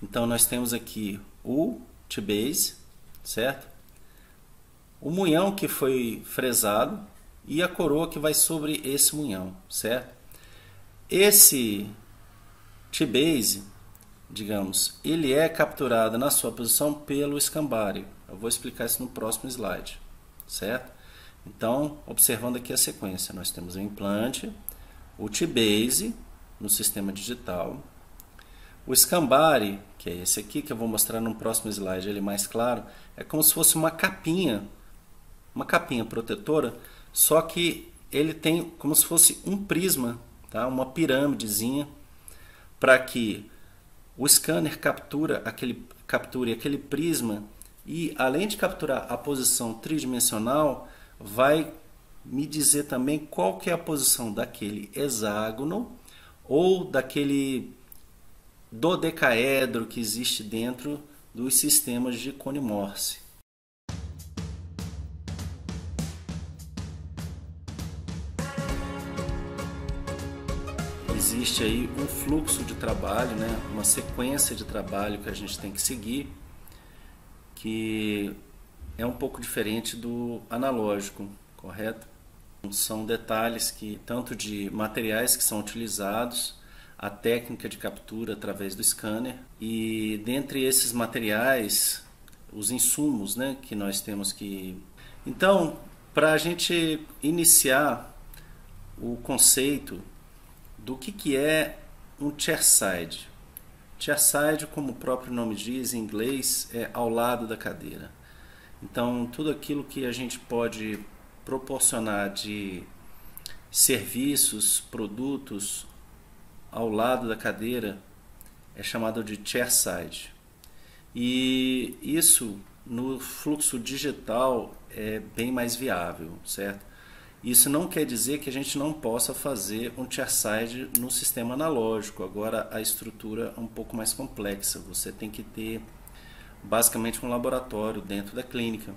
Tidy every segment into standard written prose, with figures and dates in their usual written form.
Então nós temos aqui o T-base, certo? O munhão que foi fresado e a coroa que vai sobre esse munhão, certo? Esse T-base, digamos, ele é capturado na sua posição pelo escambário. Eu vou explicar isso no próximo slide, certo? Então, observando aqui a sequência, nós temos o implante, o T-base no sistema digital, o escambare, que é esse aqui que eu vou mostrar no próximo slide, ele mais claro, é como se fosse uma capinha protetora, só que ele tem como se fosse um prisma, tá? Uma pirâmidezinha, para que o scanner capture aquele prisma e, além de capturar a posição tridimensional, vai me dizer também qual que é a posição daquele hexágono ou daquele dodecaedro que existe dentro dos sistemas de Cone Morse. Existe aí um fluxo de trabalho, né? Uma sequência de trabalho que a gente tem que seguir, que é um pouco diferente do analógico, correto? São detalhes que tanto de materiais que são utilizados, a técnica de captura através do scanner, e dentre esses materiais, os insumos, né, que nós temos que... Então, para a gente iniciar o conceito do que é um chairside. Chairside, como o próprio nome diz em inglês, é ao lado da cadeira. Então, tudo aquilo que a gente pode proporcionar de serviços, produtos ao lado da cadeira é chamado de chairside. E isso no fluxo digital é bem mais viável, certo? Isso não quer dizer que a gente não possa fazer um chairside no sistema analógico. Agora a estrutura é um pouco mais complexa. Você tem que ter basicamente um laboratório dentro da clínica.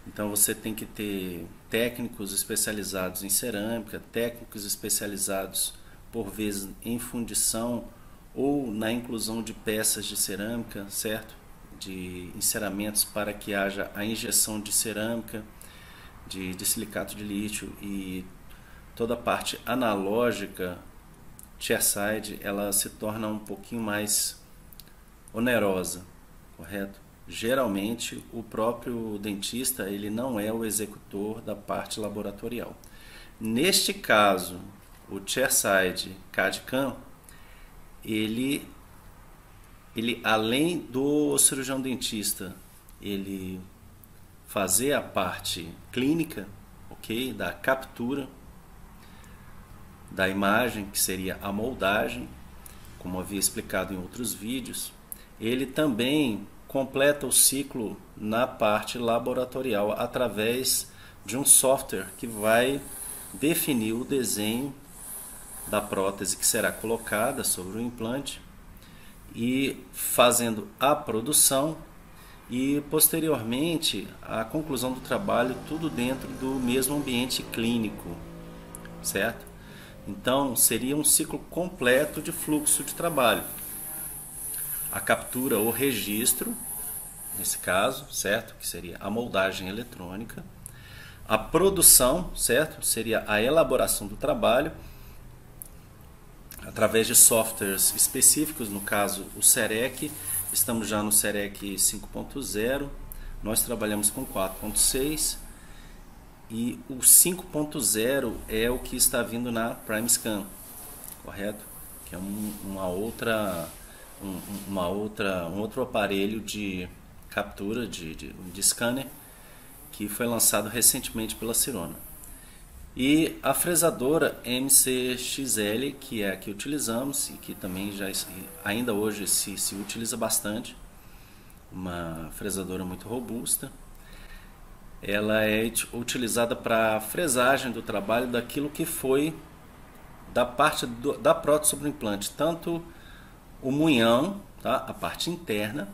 Então você tem que ter técnicos especializados em cerâmica, técnicos especializados por vezes em fundição ou na inclusão de peças de cerâmica, certo? De enceramentos para que haja a injeção de cerâmica, de silicato de lítio, e toda a parte analógica chairside ela se torna um pouquinho mais onerosa, correto? Geralmente o próprio dentista ele não é o executor da parte laboratorial. Neste caso, o chairside CAD/CAM, ele além do cirurgião dentista ele fazer a parte clínica, ok, da captura da imagem, que seria a moldagem, como havia explicado em outros vídeos, ele também completa o ciclo na parte laboratorial através de um software que vai definir o desenho da prótese que será colocada sobre o implante e fazendo a produção e posteriormente a conclusão do trabalho, tudo dentro do mesmo ambiente clínico, certo? Então seria um ciclo completo de fluxo de trabalho. A captura ou registro, nesse caso, certo? Que seria a moldagem eletrônica. A produção, certo? Seria a elaboração do trabalho através de softwares específicos, no caso o CEREC. Estamos já no CEREC 5.0, nós trabalhamos com 4.6 e o 5.0 é o que está vindo na PrimeScan, correto? Que é um outro aparelho de captura de scanner que foi lançado recentemente pela Sirona. E a fresadora MCXL, que é a que utilizamos e que também ainda hoje se utiliza bastante, uma fresadora muito robusta. Ela é utilizada para fresagem do trabalho daquilo que foi da parte da prótese sobre o implante, tanto o munhão, tá? A parte interna,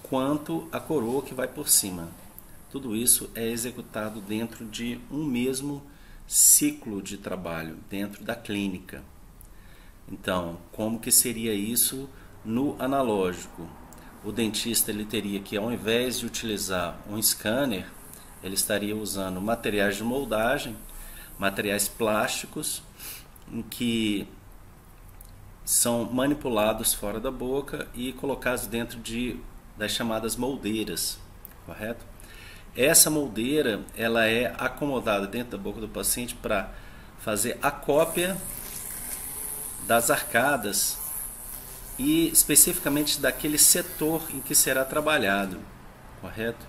quanto a coroa que vai por cima. Tudo isso é executado dentro de um mesmo ciclo de trabalho dentro da clínica. Então, como que seria isso No analógico, o dentista ele teria que, ao invés de utilizar um scanner, ele estaria usando materiais de moldagem, materiais plásticos, em que são manipulados fora da boca e colocados dentro das chamadas moldeiras, correto? Essa moldeira ela é acomodada dentro da boca do paciente para fazer a cópia das arcadas e especificamente daquele setor em que será trabalhado, correto?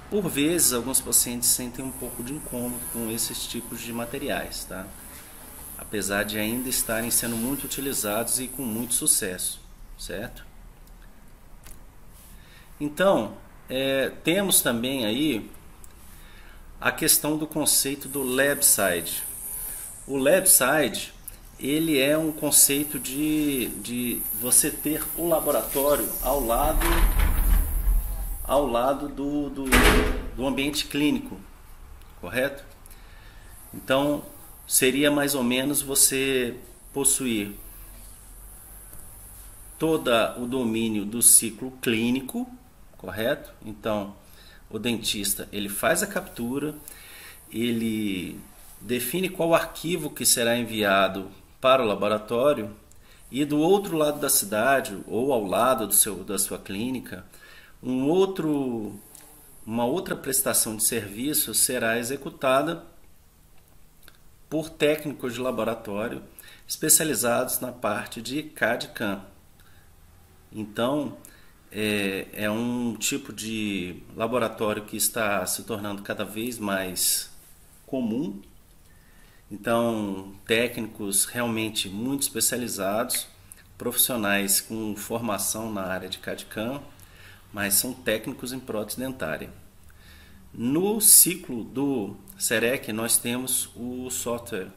Por vezes, alguns pacientes sentem um pouco de incômodo com esses tipos de materiais, tá? Apesar de ainda estarem sendo muito utilizados e com muito sucesso, certo? Então, temos também aí a questão do conceito do lab-side. O lab-side, ele é um conceito de você ter o laboratório ao lado do ambiente clínico, correto? Então, seria mais ou menos você possuir todo o domínio do ciclo clínico, correto? Então, o dentista ele faz a captura, ele define qual arquivo que será enviado para o laboratório e do outro lado da cidade ou ao lado da sua clínica, uma outra prestação de serviço será executada por técnicos de laboratório especializados na parte de CAD/CAM. Então, é um tipo de laboratório que está se tornando cada vez mais comum. Então, técnicos realmente muito especializados, profissionais com formação na área de CAD/CAM, mas são técnicos em prótese dentária. No ciclo do CEREC, nós temos o software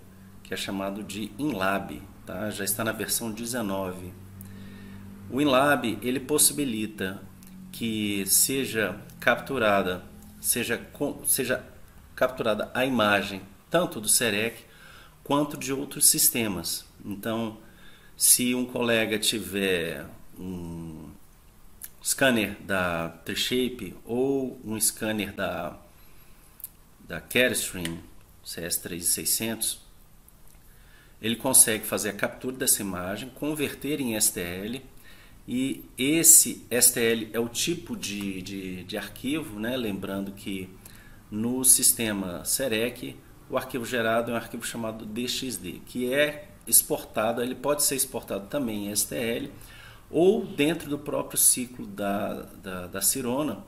que é chamado de InLab, tá? Já está na versão 19. O InLab ele possibilita que seja capturada a imagem tanto do CEREC quanto de outros sistemas. Então, se um colega tiver um scanner da Trishape ou um scanner da Carestream CS3600, ele consegue fazer a captura dessa imagem, converter em STL, e esse STL é o tipo de arquivo, né? Lembrando que no sistema CEREC o arquivo gerado é um arquivo chamado DXD, que é exportado, ele pode ser exportado também em STL ou dentro do próprio ciclo da Sirona.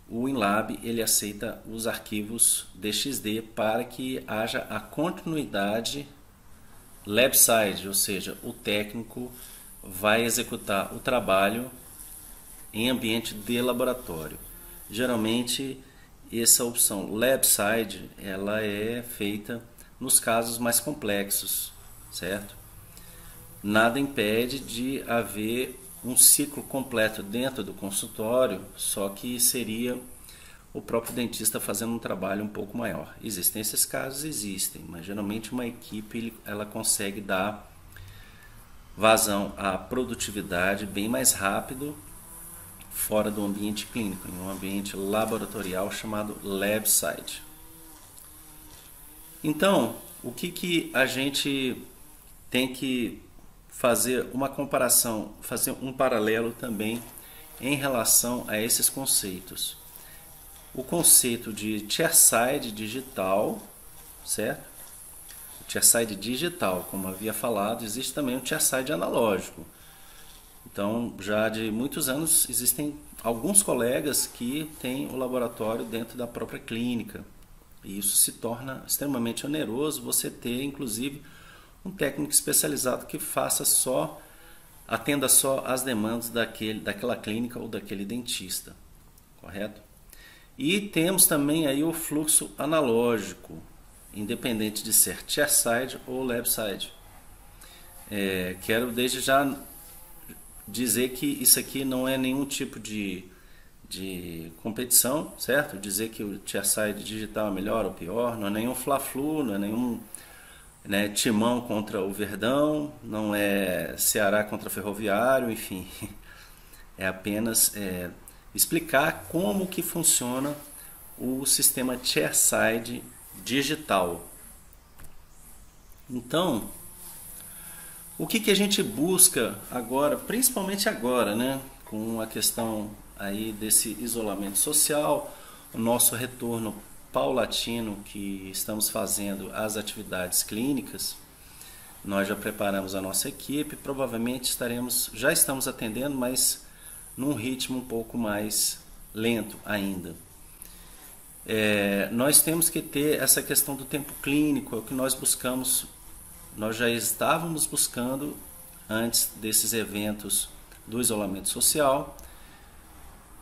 O InLab ele aceita os arquivos DXD para que haja a continuidade lab-side, ou seja, o técnico vai executar o trabalho em ambiente de laboratório. Geralmente essa opção lab-side ela é feita nos casos mais complexos, certo? Nada impede de haver um ciclo completo dentro do consultório, só que seria o próprio dentista fazendo um trabalho um pouco maior. Existem esses casos, existem, mas geralmente uma equipe ela consegue dar vazão à produtividade bem mais rápido fora do ambiente clínico, em um ambiente laboratorial chamado lab-side. Então, o que a gente tem que fazer uma comparação, fazer um paralelo também em relação a esses conceitos. O conceito de chairside digital, certo? O chairside digital, como havia falado, existe também o chairside analógico. Então, já de muitos anos, existem alguns colegas que têm o laboratório dentro da própria clínica. E isso se torna extremamente oneroso você ter, inclusive, um técnico especializado que atenda só às demandas daquela clínica ou daquele dentista, correto? E temos também aí o fluxo analógico, independente de ser chairside ou lab-side. Quero desde já dizer que isso aqui não é nenhum tipo de competição, certo? Dizer que o chairside digital é melhor ou pior, não é nenhum fla-flu, não é nenhum né, Timão contra o Verdão, não é Ceará contra Ferroviário, enfim. É apenas explicar como que funciona o sistema chairside digital. Então, o que que a gente busca agora, principalmente agora, né, com a questão aí desse isolamento social, o nosso retorno paulatino que estamos fazendo às atividades clínicas, nós já preparamos a nossa equipe, provavelmente já estamos atendendo, mas num ritmo um pouco mais lento ainda. Nós temos que ter essa questão do tempo clínico, é o que nós buscamos, nós já estávamos buscando antes desses eventos do isolamento social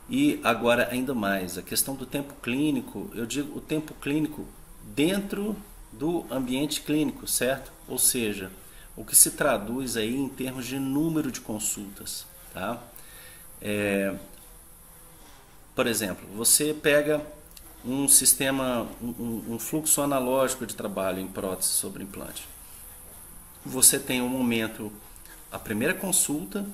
e agora ainda mais. A questão do tempo clínico, eu digo o tempo clínico dentro do ambiente clínico, certo? Ou seja, o que se traduz aí em termos de número de consultas, tá? Por exemplo, você pega um sistema, um fluxo analógico de trabalho em prótese sobre implante. Você tem um momento, a primeira consulta,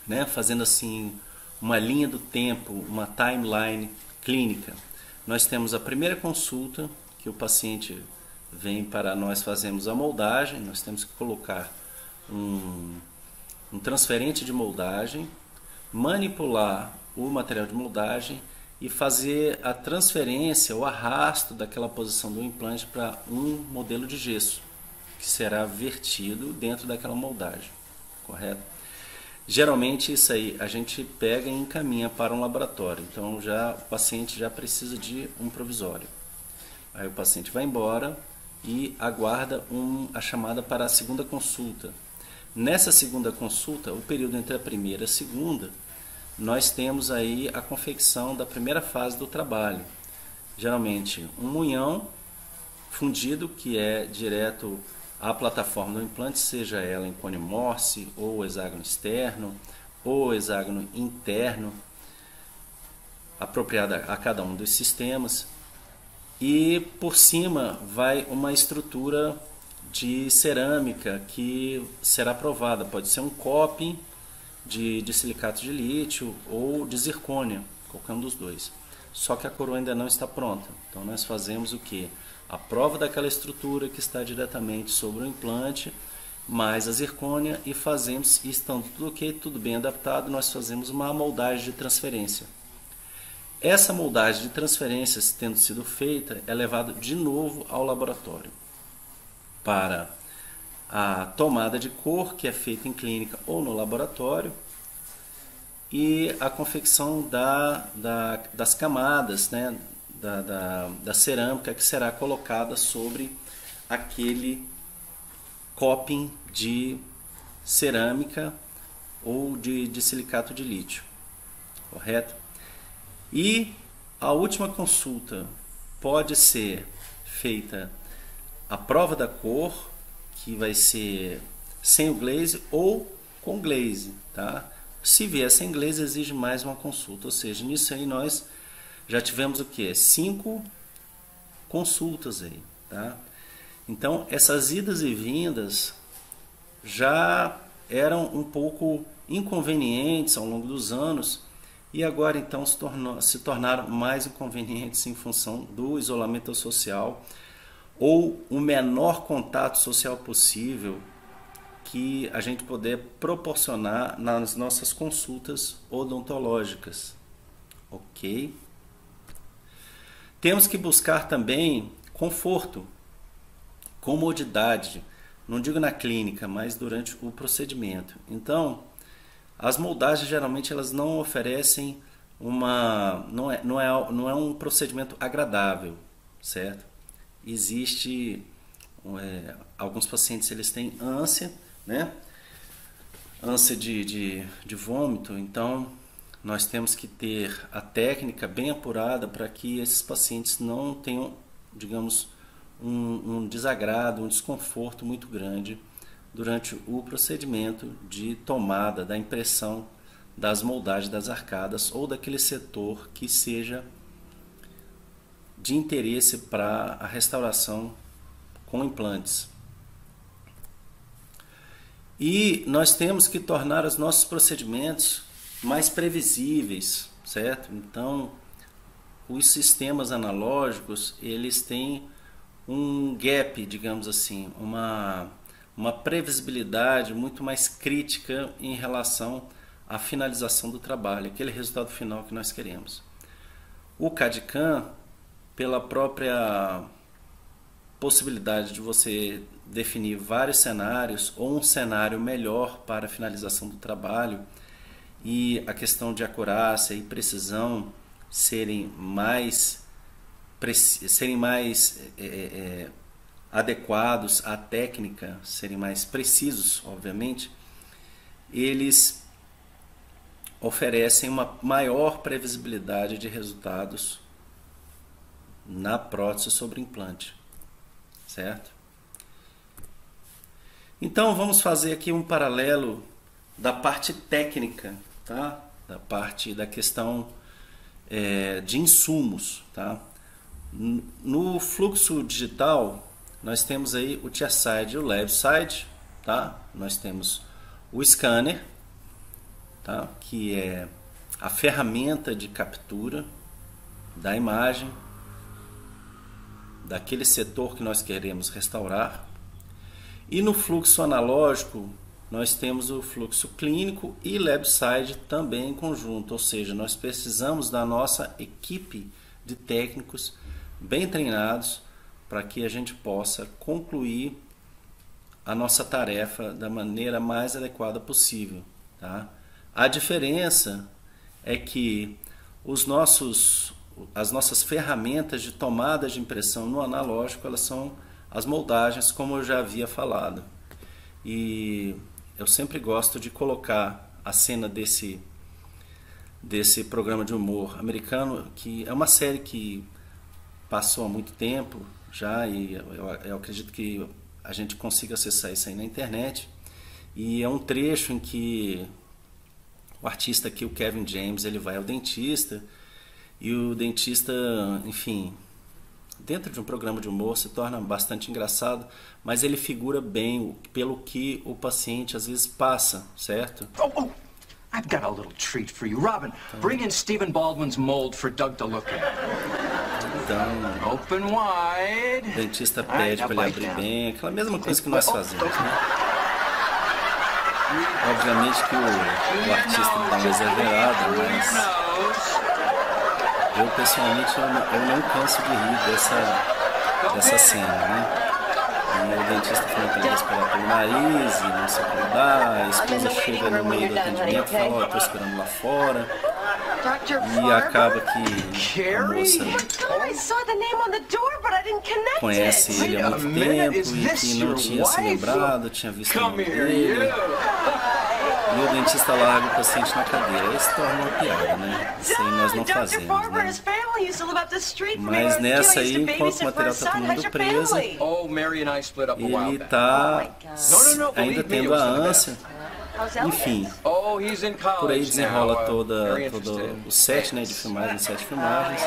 né, fazendo assim uma linha do tempo, uma timeline clínica. Nós temos a primeira consulta, que o paciente vem para nós fazermos a moldagem, nós temos que colocar um transferente de moldagem, manipular o material de moldagem e fazer a transferência, o arrasto daquela posição do implante para um modelo de gesso, que será vertido dentro daquela moldagem, correto? Geralmente isso aí a gente pega e encaminha para um laboratório, então o paciente já precisa de um provisório. Aí o paciente vai embora e aguarda a chamada para a segunda consulta. Nessa segunda consulta, o período entre a primeira e a segunda, nós temos aí a confecção da primeira fase do trabalho. Geralmente um munhão fundido, que é direto à plataforma do implante, seja ela em cone Morse, ou hexágono externo, ou hexágono interno, apropriada a cada um dos sistemas. E por cima vai uma estrutura de cerâmica que será provada. Pode ser um coping de silicato de lítio ou de zircônia, qualquer um dos dois. Só que a coroa ainda não está pronta. Então nós fazemos o que? A prova daquela estrutura que está diretamente sobre o implante, mais a zircônia, e fazemos, e estando tudo ok, tudo bem adaptado, nós fazemos uma moldagem de transferência. Essa moldagem de transferência, tendo sido feita, é levada de novo ao laboratório para a tomada de cor, que é feita em clínica ou no laboratório, e a confecção das camadas, né, da cerâmica que será colocada sobre aquele coping de cerâmica ou de silicato de lítio, correto? E a última consulta pode ser feita a prova da cor, que vai ser sem o glaze ou com glaze, tá? Se vier sem glaze, exige mais uma consulta, ou seja, nisso aí nós já tivemos o que? 5 consultas aí, tá? Então, essas idas e vindas já eram um pouco inconvenientes ao longo dos anos e agora então se tornaram mais inconvenientes em função do isolamento social ou o menor contato social possível que a gente puder proporcionar nas nossas consultas odontológicas, ok? Temos que buscar também conforto, comodidade, não digo na clínica, mas durante o procedimento. Então, as moldagens geralmente elas não oferecem não é um procedimento agradável, certo? Existe alguns pacientes eles têm ânsia, né? Ânsia de vômito, então nós temos que ter a técnica bem apurada para que esses pacientes não tenham, digamos, um desagrado, um desconforto muito grande durante o procedimento de tomada da impressão das moldagens das arcadas ou daquele setor que seja de interesse para a restauração com implantes, E nós temos que tornar os nossos procedimentos mais previsíveis, certo? Então, os sistemas analógicos, eles têm um gap, digamos assim, uma previsibilidade muito mais crítica em relação à finalização do trabalho, aquele resultado final que nós queremos. O CAD/CAM, pela própria possibilidade de você definir vários cenários ou um cenário melhor para a finalização do trabalho e a questão de acurácia e precisão serem mais adequados à técnica, serem mais precisos, obviamente, eles oferecem uma maior previsibilidade de resultados na prótese sobre implante, certo? Então vamos fazer aqui um paralelo da parte técnica, tá? Da parte da questão de insumos, tá? No fluxo digital nós temos aí o chairside e o left-side, tá? Nós temos o scanner, tá? Que é a ferramenta de captura da imagem daquele setor que nós queremos restaurar. E no fluxo analógico nós temos o fluxo clínico e left-side também em conjunto, ou seja, nós precisamos da nossa equipe de técnicos bem treinados para que a gente possa concluir a nossa tarefa da maneira mais adequada possível, tá? A diferença é que as nossas ferramentas de tomada de impressão no analógico, elas são as moldagens, como eu já havia falado. E eu sempre gosto de colocar a cena desse programa de humor americano, que é uma série que passou há muito tempo já, e eu acredito que a gente consiga acessar isso aí na internet. E é um trecho em que o artista aqui, o Kevin James, ele vai ao dentista, e o dentista, enfim, dentro de um programa de humor se torna bastante engraçado, mas ele figura bem pelo que o paciente às vezes passa, certo? Oh, I've got a little treat for you. Robin, bring in Stephen Baldwin's mold for Doug to look at. Então, Open wide. o dentista pede para ele abrir bem, aquela mesma coisa que nós fazemos, né? Obviamente que o artista dá uma exagerada, mas eu pessoalmente eu não canso de rir dessa cena, né? E o dentista falando que ele respirar pelo nariz e não se acordar, a esposa chega no meio do atendimento e fala, ó, eu tô esperando lá fora. E acaba que a moça conhece ele há muito tempo e que não tinha se lembrado, tinha visto o nome dele. E o dentista larga o paciente na cadeira. Aí se torna uma piada, né? Isso aí nós não fazemos, né? Mas nessa aí, enquanto o material está todo mundo preso, ele está ainda tendo a ânsia. Enfim, por aí desenrola todo o set, né, de filmagens, 7 filmagens.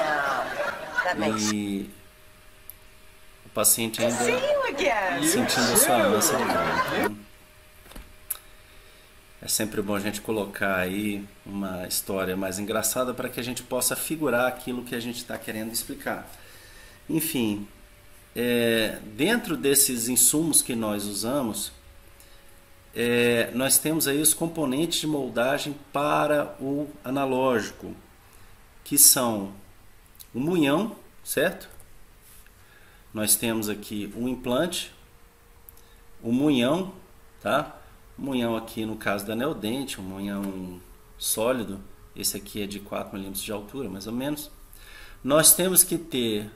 E o paciente ainda sentindo a sua ânsia de novo. É sempre bom a gente colocar aí uma história mais engraçada para que a gente possa figurar aquilo que a gente está querendo explicar. Enfim, dentro desses insumos que nós usamos, nós temos aí os componentes de moldagem para o analógico, que são o munhão, certo? Nós temos aqui o implante, o munhão, tá? Munhão aqui no caso da Neodente, um munhão sólido, esse aqui é de 4 mm de altura, mais ou menos. Nós temos que ter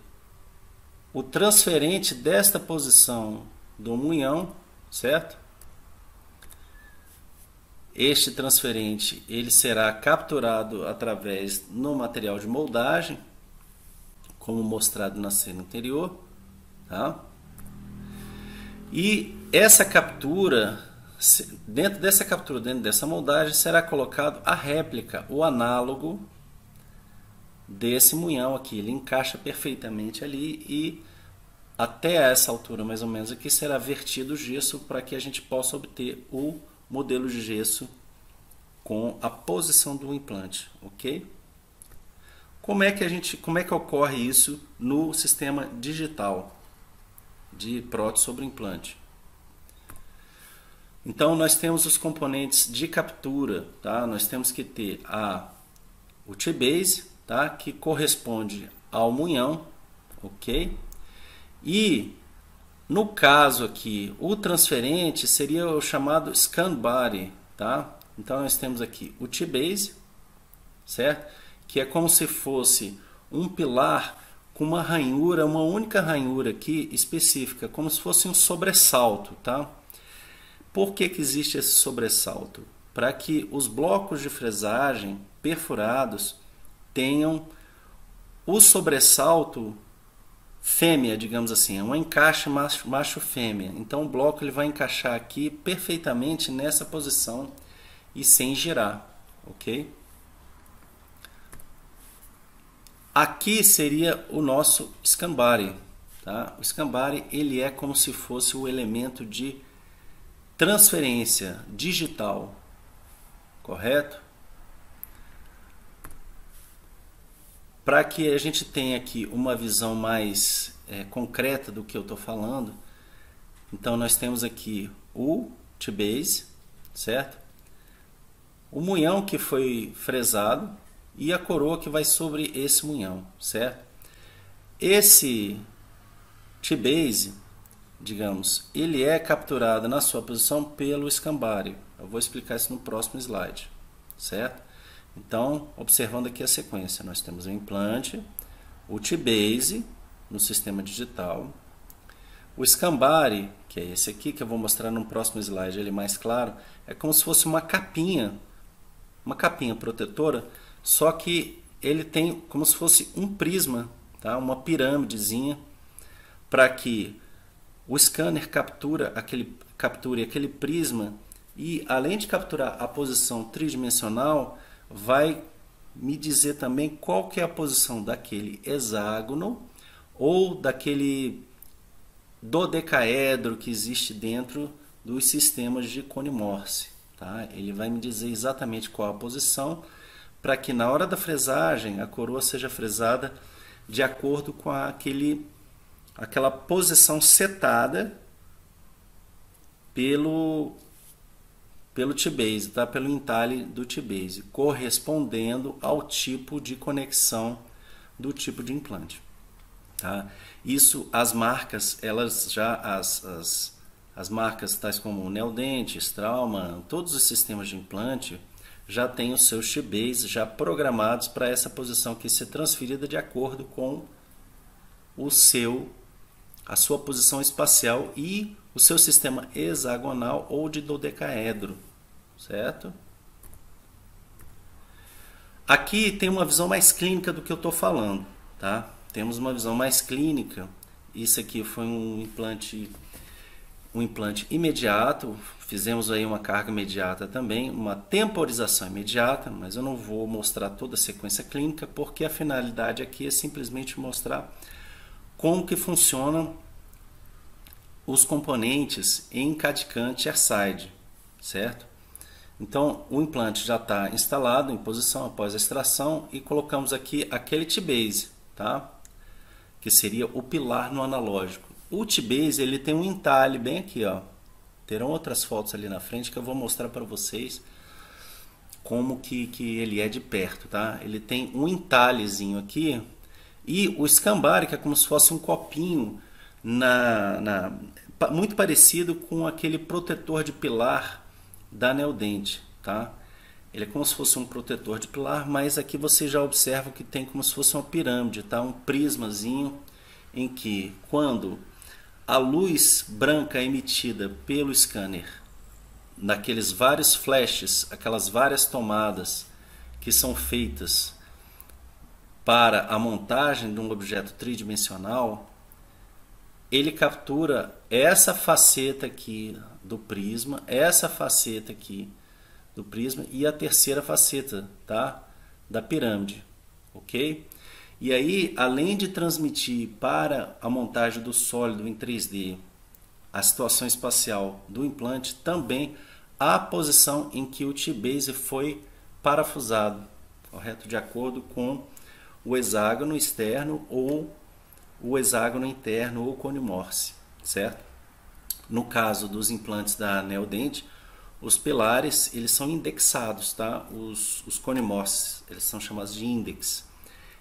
o transferente desta posição do munhão, certo? Este transferente ele será capturado através no material de moldagem, como mostrado na cena anterior, tá? E essa captura, dentro dessa moldagem, será colocado a réplica, o análogo desse munhão aqui. Ele encaixa perfeitamente ali e até essa altura mais ou menos aqui será vertido o gesso para que a gente possa obter o modelo de gesso com a posição do implante, ok? Como é que ocorre isso no sistema digital de prótese sobre implante? Então nós temos os componentes de captura, tá? Nós temos que ter o T-base, tá? Que corresponde ao munhão, ok? E no caso aqui, o transferente seria o chamado scan body, tá? Então nós temos aqui o T-base, certo? Que é como se fosse um pilar com uma ranhura, uma única ranhura aqui específica, como se fosse um sobressalto, tá? Por que existe esse sobressalto? Para que os blocos de fresagem perfurados tenham o sobressalto fêmea, digamos assim, é um encaixe macho-fêmea. Então o bloco ele vai encaixar aqui perfeitamente nessa posição e sem girar, ok? Aqui seria o nosso scan body, tá? O scan body ele é como se fosse o elemento de transferência digital, correto? Para que a gente tenha aqui uma visão mais concreta do que eu estou falando, então nós temos aqui o T-base, certo? O munhão que foi fresado e a coroa que vai sobre esse munhão, certo? Esse T-base, digamos, ele é capturado na sua posição pelo scan body. Eu vou explicar isso no próximo slide, certo? Então, observando aqui a sequência, nós temos o implante, o T-base no sistema digital, o scan body, que é esse aqui que eu vou mostrar no próximo slide, ele mais claro, é como se fosse uma capinha protetora, só que ele tem como se fosse um prisma, tá? Uma pirâmidezinha, para que o scanner capture aquele prisma e, além de capturar a posição tridimensional, vai me dizer também qual que é a posição daquele hexágono ou daquele dodecaedro que existe dentro dos sistemas de Cone-Morse, tá? Ele vai me dizer exatamente qual a posição para que na hora da fresagem a coroa seja fresada de acordo com aquela posição setada pelo T-base, tá? Pelo entalhe do T-base, correspondendo ao tipo de conexão do tipo de implante, tá? Isso, as marcas, elas já as marcas tais como Neodent, Straumann, todos os sistemas de implante já têm os seus T-base já programados para essa posição que ser transferida de acordo com a sua posição espacial e o seu sistema hexagonal ou de dodecaedro, certo? Aqui tem uma visão mais clínica do que eu estou falando, tá? Temos uma visão mais clínica. Isso aqui foi um implante imediato. Fizemos aí uma carga imediata também, uma temporização imediata, mas eu não vou mostrar toda a sequência clínica porque a finalidade aqui é simplesmente mostrar como que funcionam os componentes em CAD/CAM chairside, certo? Então o implante já está instalado em posição após a extração e colocamos aqui aquele T-base, tá? Que seria o pilar no analógico. O T-base ele tem um entalhe bem aqui, ó. Terão outras fotos ali na frente que eu vou mostrar para vocês como que ele é de perto, tá? Ele tem um entalhezinho aqui e o scan body que é como se fosse um copinho muito parecido com aquele protetor de pilar da Neodent, tá? Ele é como se fosse um protetor de pilar, mas aqui você já observa que tem como se fosse uma pirâmide, tá? Um prismazinho em que quando a luz branca é emitida pelo scanner, naqueles vários flashes, aquelas várias tomadas que são feitas para a montagem de um objeto tridimensional, ele captura essa faceta aqui do prisma, essa faceta aqui do prisma e a terceira faceta, tá? Da pirâmide, ok? E aí, além de transmitir para a montagem do sólido em 3D a situação espacial do implante, também a posição em que o T-Base foi parafusado, correto? De acordo com o hexágono externo ou o hexágono interno ou cone Morse, certo? No caso dos implantes da Neodent, os pilares eles são indexados, tá? Os cone Morse, eles são chamados de index.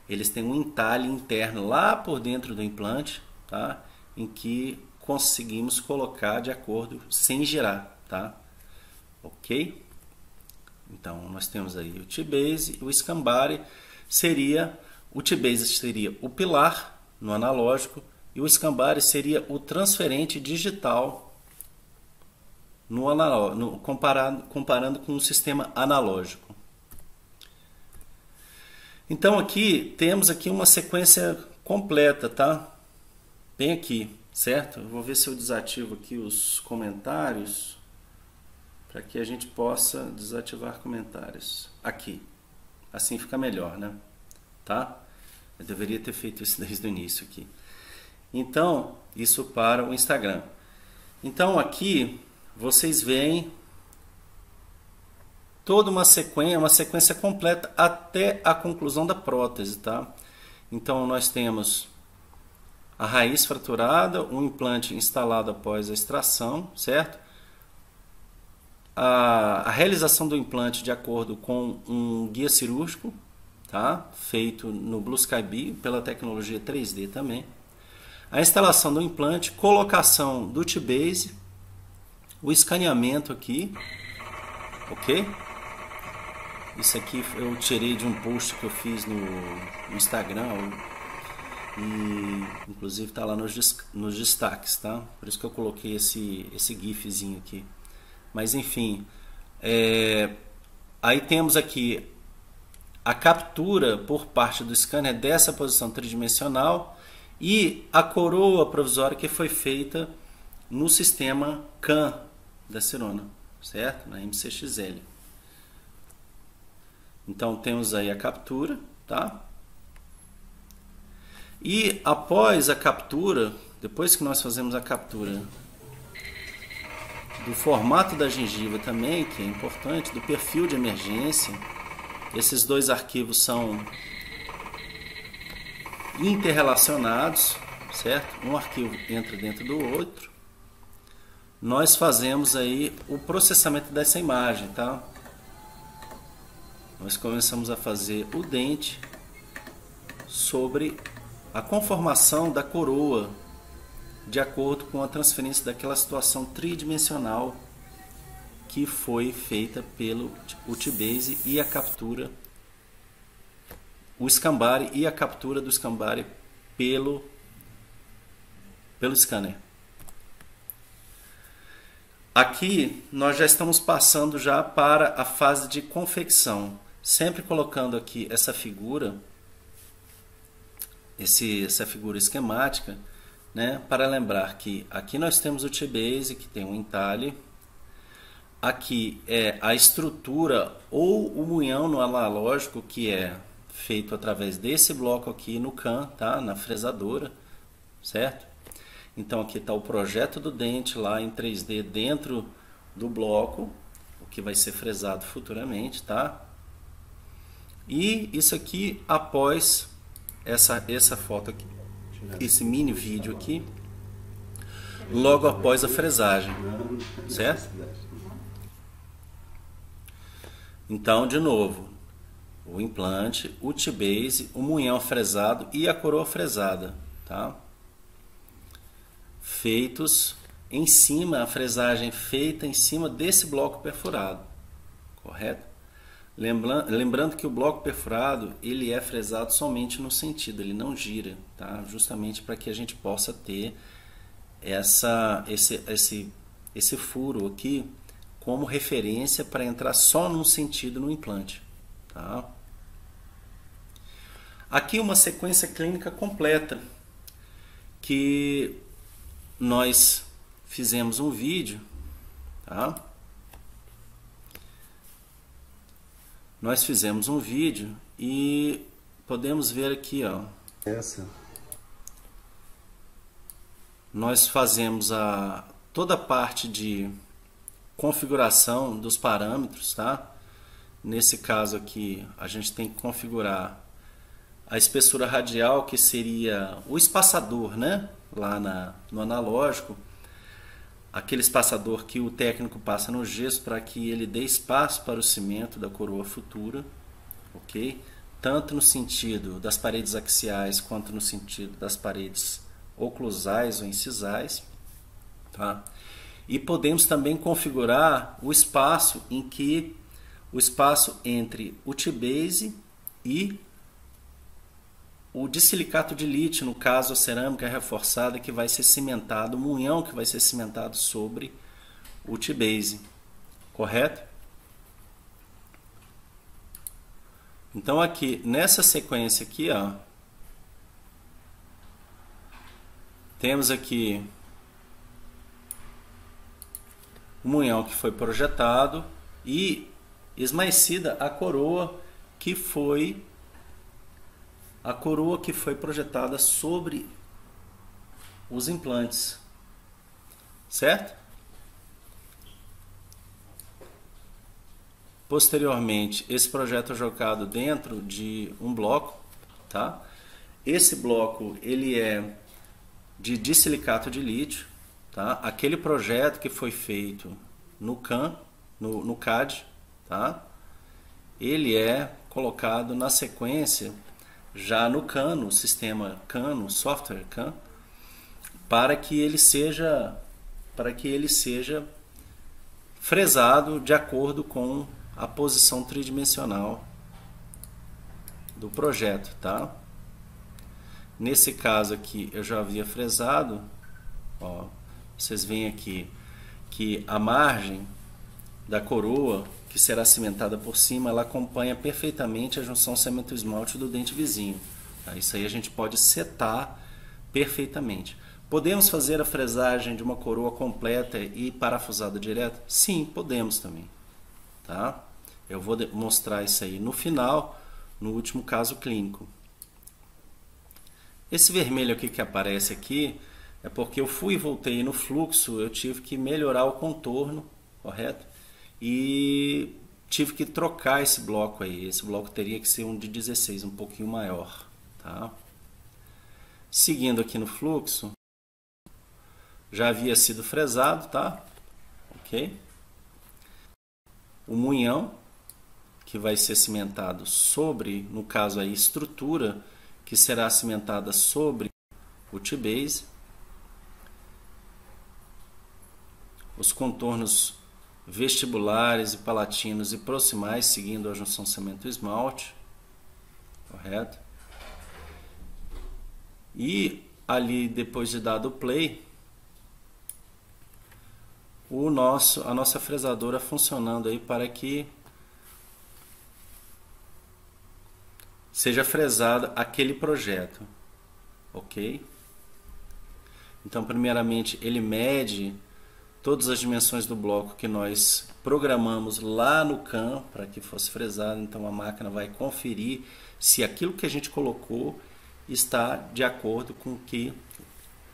Eles têm um entalhe interno lá por dentro do implante, tá? Em que conseguimos colocar de acordo sem girar, tá? Ok? Então nós temos aí o T-Base, o Scambari seria, o T-Base seria o pilar no analógico e o Scambari seria o transferente digital no analógico, comparando com o sistema analógico. Então aqui temos aqui uma sequência completa, tá? Bem aqui, certo? Eu vou ver se eu desativo aqui os comentários para que a gente possa desativar comentários aqui. Assim fica melhor, né? Tá? Eu deveria ter feito isso desde o início aqui. Então, isso para o Instagram. Então aqui vocês veem toda uma sequência completa até a conclusão da prótese, tá? Então nós temos a raiz fraturada, um implante instalado após a extração, certo? A realização do implante de acordo com um guia cirúrgico, tá? Feito no Blue Sky Bio pela tecnologia 3D também. A instalação do implante, colocação do T-Base, o escaneamento aqui, ok? Isso aqui eu tirei de um post que eu fiz no Instagram e inclusive está lá nos destaques, tá? Por isso que eu coloquei esse gifzinho aqui. Mas enfim, aí temos aqui a captura por parte do scanner dessa posição tridimensional e a coroa provisória que foi feita no sistema CAM da Sirona, certo? Na MCXL. Então temos aí a captura, tá? E após a captura, depois que nós fazemos a captura do formato da gengiva também, que é importante, do perfil de emergência, esses dois arquivos são interrelacionados, certo? Um arquivo entra dentro do outro. Nós fazemos aí o processamento dessa imagem, tá? Nós começamos a fazer o dente sobre a conformação da coroa de acordo com a transferência daquela situação tridimensional que foi feita pelo T-Base e a captura, o Scambari e a captura do Scambari pelo scanner. Aqui nós já estamos passando já para a fase de confecção, sempre colocando aqui essa figura, essa figura esquemática, né, para lembrar que aqui nós temos o T-Base, que tem um entalhe, aqui é a estrutura ou o munhão no analógico, que é feito através desse bloco aqui no CAM, tá, na fresadora, certo? Então aqui está o projeto do dente lá em 3D dentro do bloco, o que vai ser fresado futuramente, tá? E isso aqui após essa foto aqui, esse mini vídeo aqui, logo após a fresagem, certo? Então, de novo, o implante, o T-Base, o munhão fresado e a coroa fresada, tá? Feitos em cima, a fresagem feita em cima desse bloco perfurado, correto? Lembrando que o bloco perfurado ele é fresado somente no sentido, ele não gira, tá? Justamente para que a gente possa ter esse furo aqui como referência para entrar só num sentido no implante, tá? Aqui uma sequência clínica completa que nós fizemos um vídeo, tá? Nós fizemos um vídeo e podemos ver aqui, ó. Nós fazemos toda a parte de configuração dos parâmetros, tá? Nesse caso aqui, a gente tem que configurar a espessura radial, que seria o espaçador, né? Lá no analógico, aquele espaçador que o técnico passa no gesso para que ele dê espaço para o cimento da coroa futura, ok? Tanto no sentido das paredes axiais quanto no sentido das paredes oclusais ou incisais, tá? E podemos também configurar o espaço entre o T-base e o dissilicato de lítio, no caso a cerâmica reforçada que vai ser cimentado, o munhão que vai ser cimentado sobre o T-base, correto? Então aqui, nessa sequência aqui, ó, temos aqui o munhão que foi projetado e esmaecida a coroa que foi projetada sobre os implantes, certo? Posteriormente, esse projeto é jogado dentro de um bloco, tá? Esse bloco ele é de dissilicato de lítio, tá? Aquele projeto que foi feito no CAD, tá? Ele é colocado na sequência já no CAN, no sistema CAN, no software CAN, para que ele seja fresado de acordo com a posição tridimensional do projeto, tá? Nesse caso aqui eu já havia fresado, ó, vocês veem aqui que a margem da coroa que será cimentada por cima, ela acompanha perfeitamente a junção cimento-esmalte do dente vizinho, tá? Isso aí a gente pode setar perfeitamente. Podemos fazer a fresagem de uma coroa completa e parafusada direto? Sim, podemos também, tá? Eu vou mostrar isso aí no final, no último caso clínico. Esse vermelho aqui que aparece aqui é porque eu fui e voltei no fluxo, eu tive que melhorar o contorno, correto? E tive que trocar esse bloco aí. Esse bloco teria que ser um de 16, um pouquinho maior, tá? Seguindo aqui no fluxo, já havia sido fresado, tá? Ok? O munhão, que vai ser cimentado sobre, no caso aí, estrutura, que será cimentada sobre o T-base. Os contornos vestibulares e palatinos e proximais seguindo a junção cimento-esmalte, correto? E ali, depois de dado o play, a nossa fresadora funcionando aí para que seja fresado aquele projeto, ok? Então, primeiramente, ele mede todas as dimensões do bloco que nós programamos lá no CAN para que fosse fresado. Então a máquina vai conferir se aquilo que a gente colocou está de acordo com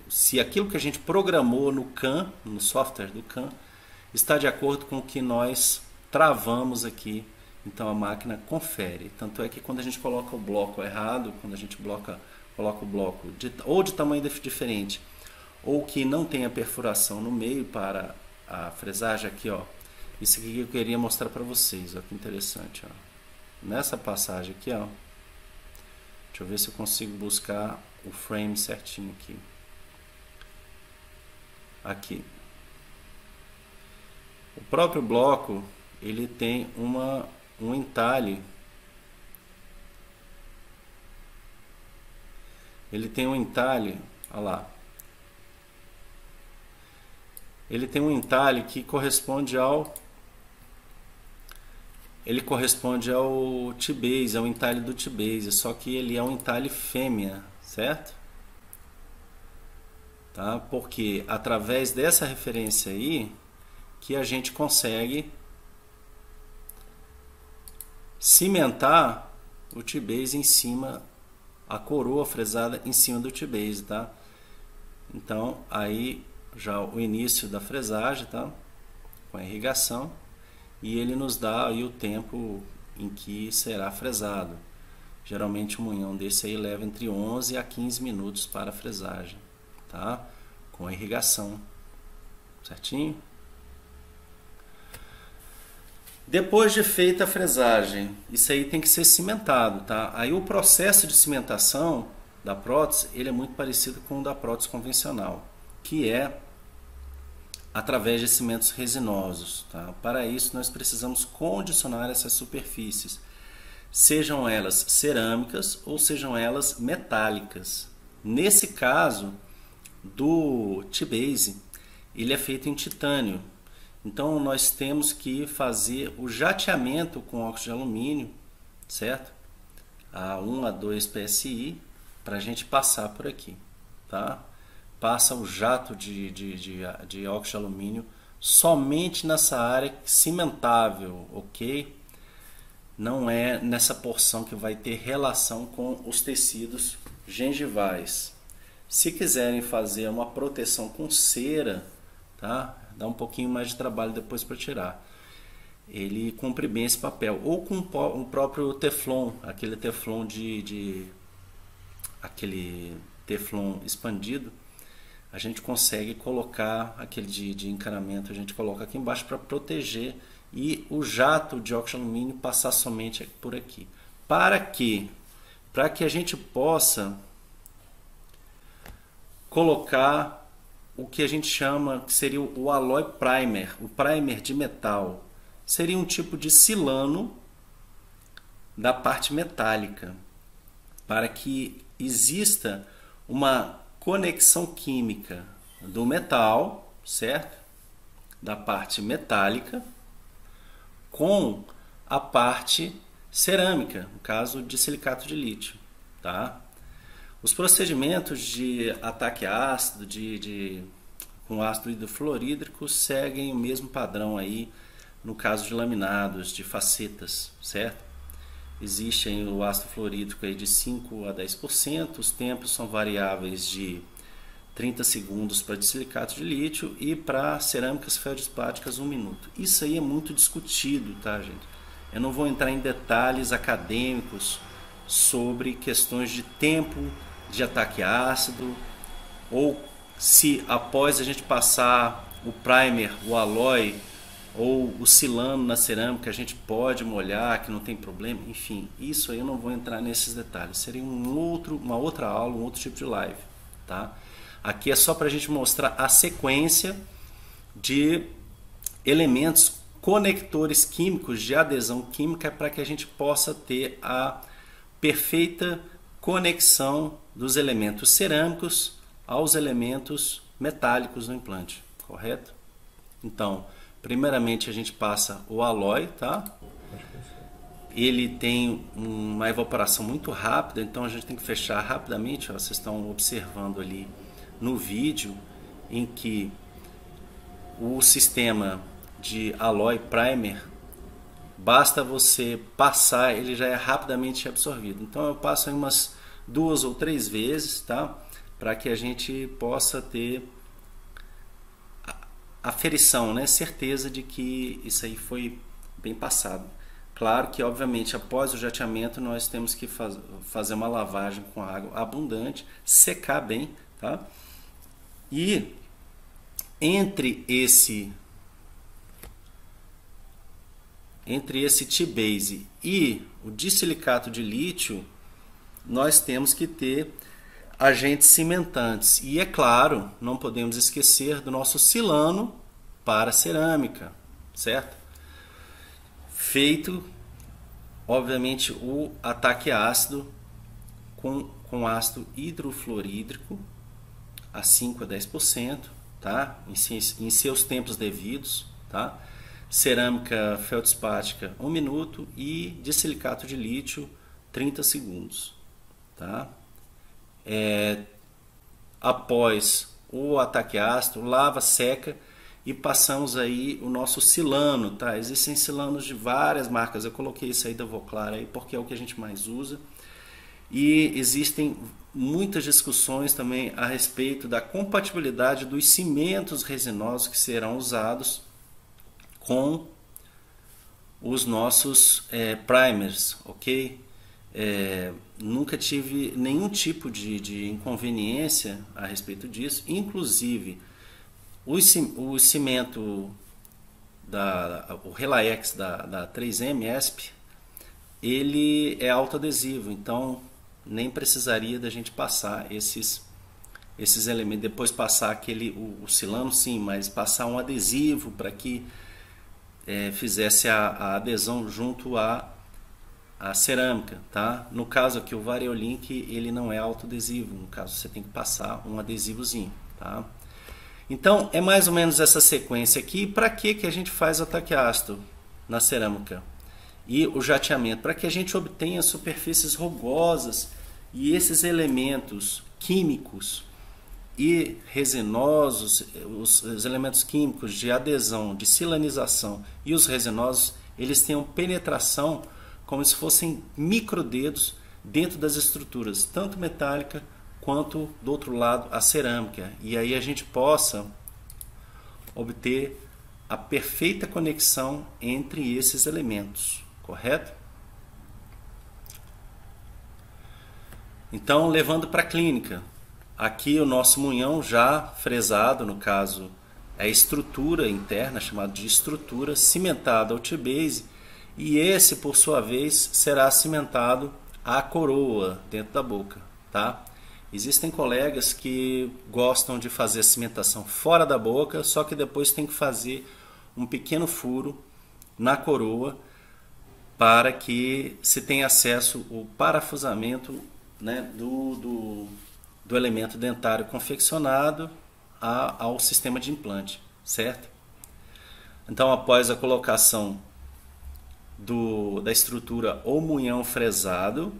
se aquilo que a gente programou no CAN, no software do CAN, está de acordo com o que nós travamos aqui. Então a máquina confere. Tanto é que quando a gente coloca o bloco errado, quando a gente coloca o bloco ou de tamanho diferente, ou que não tenha perfuração no meio para a fresagem, aqui, ó. Isso aqui que eu queria mostrar para vocês, ó, que interessante, ó. Nessa passagem aqui, ó. Deixa eu ver se eu consigo buscar o frame certinho aqui. Aqui. O próprio bloco, ele tem um entalhe. Ele tem um entalhe, olha lá. Ele tem um entalhe que corresponde ao T-base, é o entalhe do T-base, só que ele é um entalhe fêmea, certo? Tá? Porque através dessa referência aí que a gente consegue cimentar o T-base em cima, a coroa fresada em cima do T-base, tá? Então, aí já o início da fresagem, tá? Com a irrigação, e ele nos dá aí o tempo em que será fresado. Geralmente um munhão desse aí leva entre 11 a 15 minutos para a fresagem, tá? Com a irrigação, certinho? Depois de feita a fresagem, isso aí tem que ser cimentado, tá? Aí o processo de cimentação da prótese, ele é muito parecido com o da prótese convencional, que é através de cimentos resinosos, tá? Para isso nós precisamos condicionar essas superfícies, sejam elas cerâmicas ou sejam elas metálicas. Nesse caso do T-base, ele é feito em titânio. Então nós temos que fazer o jateamento com óxido de alumínio, certo? A 1 a 2 PSI, para a gente passar por aqui, tá? Passa o jato de óxido de alumínio somente nessa área cimentável, ok? Não é nessa porção que vai ter relação com os tecidos gengivais. Se quiserem fazer uma proteção com cera, tá? Dá um pouquinho mais de trabalho depois para tirar. Ele cumpre bem esse papel. Ou com o próprio Teflon, aquele Teflon aquele Teflon expandido, a gente consegue colocar aquele de encanamento, a gente coloca aqui embaixo para proteger e o jato de óxido de alumínio passar somente por aqui. Para quê? Para que a gente possa colocar o que a gente chama que seria o alloy primer, o primer de metal. Seria um tipo de silano da parte metálica, para que exista uma conexão química do metal, certo? Da parte metálica com a parte cerâmica, no caso de silicato de lítio, tá? Os procedimentos de ataque ácido, com ácido hidrofluorídrico, seguem o mesmo padrão aí no caso de laminados, de facetas, certo? Existe aí o ácido fluorídrico aí de 5 a 10%, os tempos são variáveis de 30 segundos para silicato de lítio e para cerâmicas feldspáticas 1 minuto. Isso aí é muito discutido, tá, gente? Eu não vou entrar em detalhes acadêmicos sobre questões de tempo de ataque ácido, ou se após a gente passar o primer, o alloy ou o silano na cerâmica a gente pode molhar, que não tem problema. Enfim, isso aí eu não vou entrar nesses detalhes, seria uma outra aula, um outro tipo de live, tá? Aqui é só para a gente mostrar a sequência de elementos conectores químicos de adesão química para que a gente possa ter a perfeita conexão dos elementos cerâmicos aos elementos metálicos no implante, correto? Então, primeiramente a gente passa o alloy, tá? Ele tem uma evaporação muito rápida, então a gente tem que fechar rapidamente, ó, vocês estão observando ali no vídeo em que o sistema de alloy primer, basta você passar, ele já é rapidamente absorvido. Então eu passo aí umas 2 ou 3 vezes, tá? Para que a gente possa ter aferição, né? Certeza de que isso aí foi bem passado. Claro que, obviamente, após o jateamento nós temos que fazer uma lavagem com água abundante, secar bem, tá? E entre esse T-base e o disilicato de lítio, nós temos que ter agentes cimentantes. E é claro, não podemos esquecer do nosso silano para cerâmica, certo? Feito, obviamente, o ataque ácido com ácido hidrofluorídrico a 5 a 10%, tá? Em seus tempos devidos, tá? Cerâmica feldspática 1 minuto e disilicato de lítio 30 segundos, tá? Após o ataque ácido, lava, seca e passamos aí o nosso silano, tá? Existem silanos de várias marcas, eu coloquei esse aí da Ivoclar aí porque é o que a gente mais usa. E existem muitas discussões também a respeito da compatibilidade dos cimentos resinosos que serão usados com os nossos primers, ok? Nunca tive nenhum tipo de inconveniência a respeito disso, inclusive o cimento, o Relaex da 3M ESP, ele é autoadesivo, então nem precisaria da gente passar esses elementos, depois passar o silano sim, mas passar um adesivo para que fizesse a adesão junto à cerâmica, tá? No caso aqui o Vareolink, ele não é autoadesivo, no caso você tem que passar um adesivozinho, tá? Então é mais ou menos essa sequência aqui. Para que a gente faz o ataque ácido na cerâmica e o jateamento? Para que a gente obtenha superfícies rugosas e esses elementos químicos e resinosos, os elementos químicos de adesão, de silanização e os resinosos, eles tenham penetração como se fossem microdedos dentro das estruturas, tanto metálica quanto do outro lado a cerâmica, e aí a gente possa obter a perfeita conexão entre esses elementos, correto? Então, levando para a clínica, aqui o nosso munhão já fresado, no caso é a estrutura interna, chamada de estrutura, cimentada ao T-base, e esse, por sua vez, será cimentado à coroa dentro da boca, tá? Existem colegas que gostam de fazer a cimentação fora da boca, só que depois tem que fazer um pequeno furo na coroa para que se tenha acesso ao parafusamento, né, do elemento dentário confeccionado ao sistema de implante, certo? Então, após a colocação da estrutura ou munhão fresado,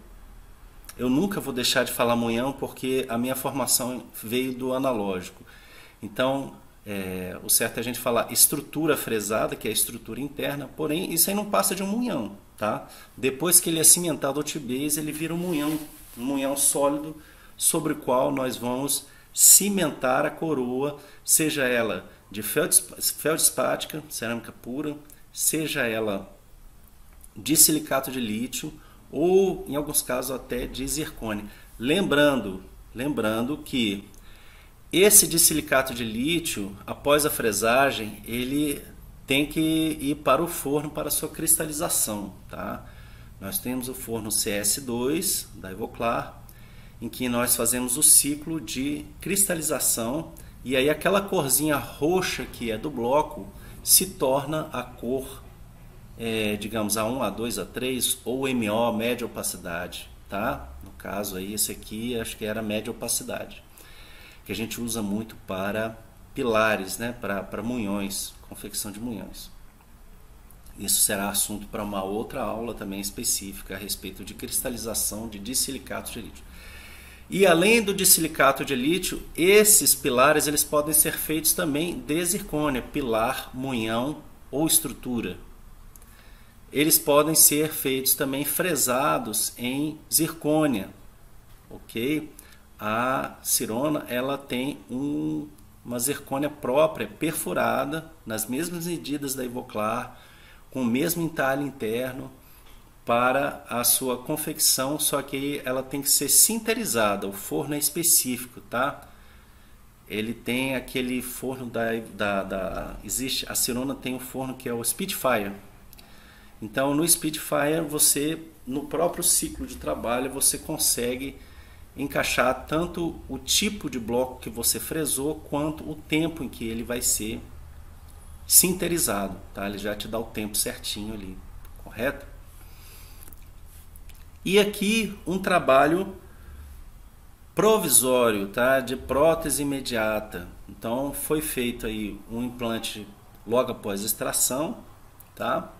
eu nunca vou deixar de falar munhão porque a minha formação veio do analógico. Então, o certo é a gente falar estrutura fresada, que é a estrutura interna, porém isso aí não passa de um munhão, tá? Depois que ele é cimentado ao T-base, ele vira um munhão sólido sobre o qual nós vamos cimentar a coroa, seja ela de feldspática, cerâmica pura, seja ela de silicato de lítio ou, em alguns casos, até de zircônia. Lembrando que esse de silicato de lítio, após a fresagem, ele tem que ir para o forno para sua cristalização, tá? Nós temos o forno CS2 da Ivoclar, em que nós fazemos o ciclo de cristalização, e aí aquela corzinha roxa que é do bloco se torna a cor, digamos, A1, A2, A3 ou MO, média opacidade, tá? No caso aí, esse aqui acho que era média opacidade, que a gente usa muito para pilares, né? Para munhões, confecção de munhões. Isso será assunto para uma outra aula também específica a respeito de cristalização de dissilicato de lítio. E além do dissilicato de lítio, esses pilares eles podem ser feitos também de zircônia, pilar, munhão ou estrutura. Eles podem ser feitos também fresados em zircônia, ok? A Sirona ela tem uma zircônia própria, perfurada, nas mesmas medidas da Ivoclar, com o mesmo entalhe interno para a sua confecção, só que ela tem que ser sinterizada, o forno é específico, tá? Ele tem aquele forno existe, a Sirona tem um forno que é o Spitfire. Então no Spitfire você, no próprio ciclo de trabalho, você consegue encaixar tanto o tipo de bloco que você fresou, quanto o tempo em que ele vai ser sinterizado, tá? Ele já te dá o tempo certinho ali, correto? E aqui um trabalho provisório, tá? De prótese imediata. Então foi feito aí um implante logo após a extração, tá?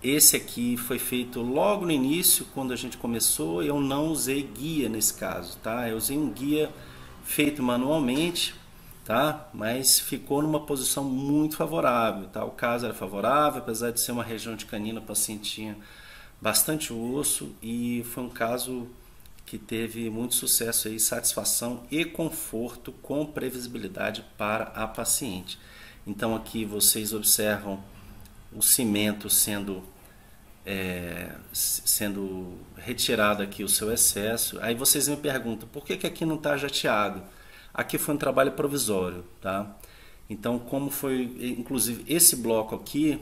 Esse aqui foi feito logo no início, quando a gente começou. Eu não usei guia nesse caso, tá? Eu usei um guia feito manualmente, tá? Mas ficou numa posição muito favorável, tá? O caso era favorável, apesar de ser uma região de canina, o paciente tinha bastante osso e foi um caso que teve muito sucesso aí, satisfação e conforto com previsibilidade para a paciente. Então aqui vocês observam o cimento sendo retirado aqui o seu excesso. Aí vocês me perguntam, por que aqui não está jateado? Aqui foi um trabalho provisório, tá? Então, como foi, inclusive, esse bloco aqui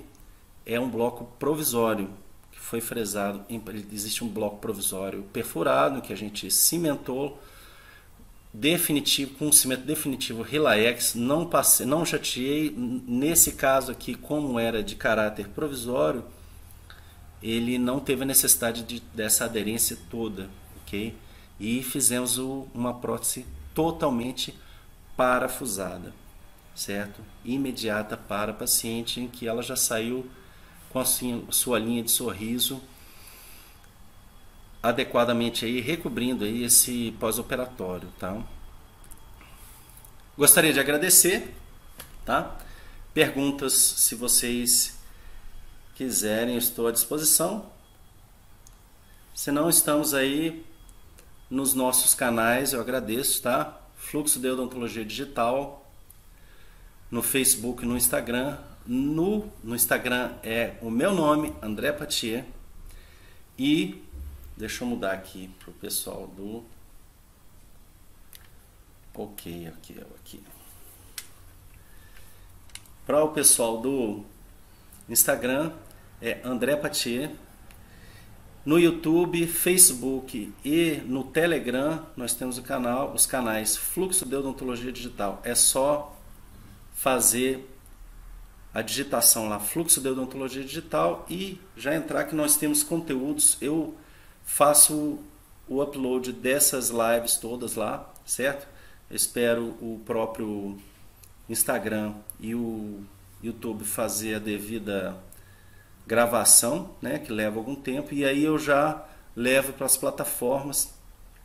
é um bloco provisório, que foi fresado, existe um bloco provisório perfurado, que a gente cimentou, definitivo, com cimento definitivo Relax, não passei, não chateei. Nesse caso aqui, como era de caráter provisório, ele não teve a necessidade dessa aderência toda, ok? E fizemos uma prótese totalmente parafusada, certo? Imediata para a paciente, em que ela já saiu com a sua linha de sorriso adequadamente aí, recobrindo aí esse pós-operatório, tá? Gostaria de agradecer, tá? Perguntas, se vocês quiserem, estou à disposição. Se não, estamos aí nos nossos canais, eu agradeço, tá? Fluxo de Odontologia Digital, no Facebook e no Instagram. No Instagram é o meu nome, André Pattier. E deixa eu mudar aqui para o pessoal do... Ok. Para o pessoal do Instagram é André Pattier. No YouTube, Facebook e no Telegram nós temos os canais Fluxo de Odontologia Digital. É só fazer a digitação lá, Fluxo de Odontologia Digital, e já entrar que nós temos conteúdos. Eu faço o upload dessas lives todas lá, certo? Eu espero o próprio Instagram e o YouTube fazer a devida gravação, né, que leva algum tempo, e aí eu já levo para as plataformas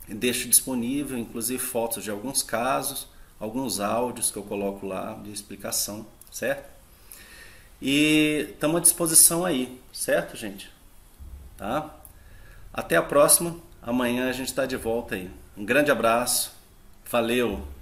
e deixo disponível, inclusive fotos de alguns casos, alguns áudios que eu coloco lá de explicação, certo? E estamos à disposição aí, certo, gente? Tá? Até a próxima, amanhã a gente está de volta aí. Um grande abraço, valeu!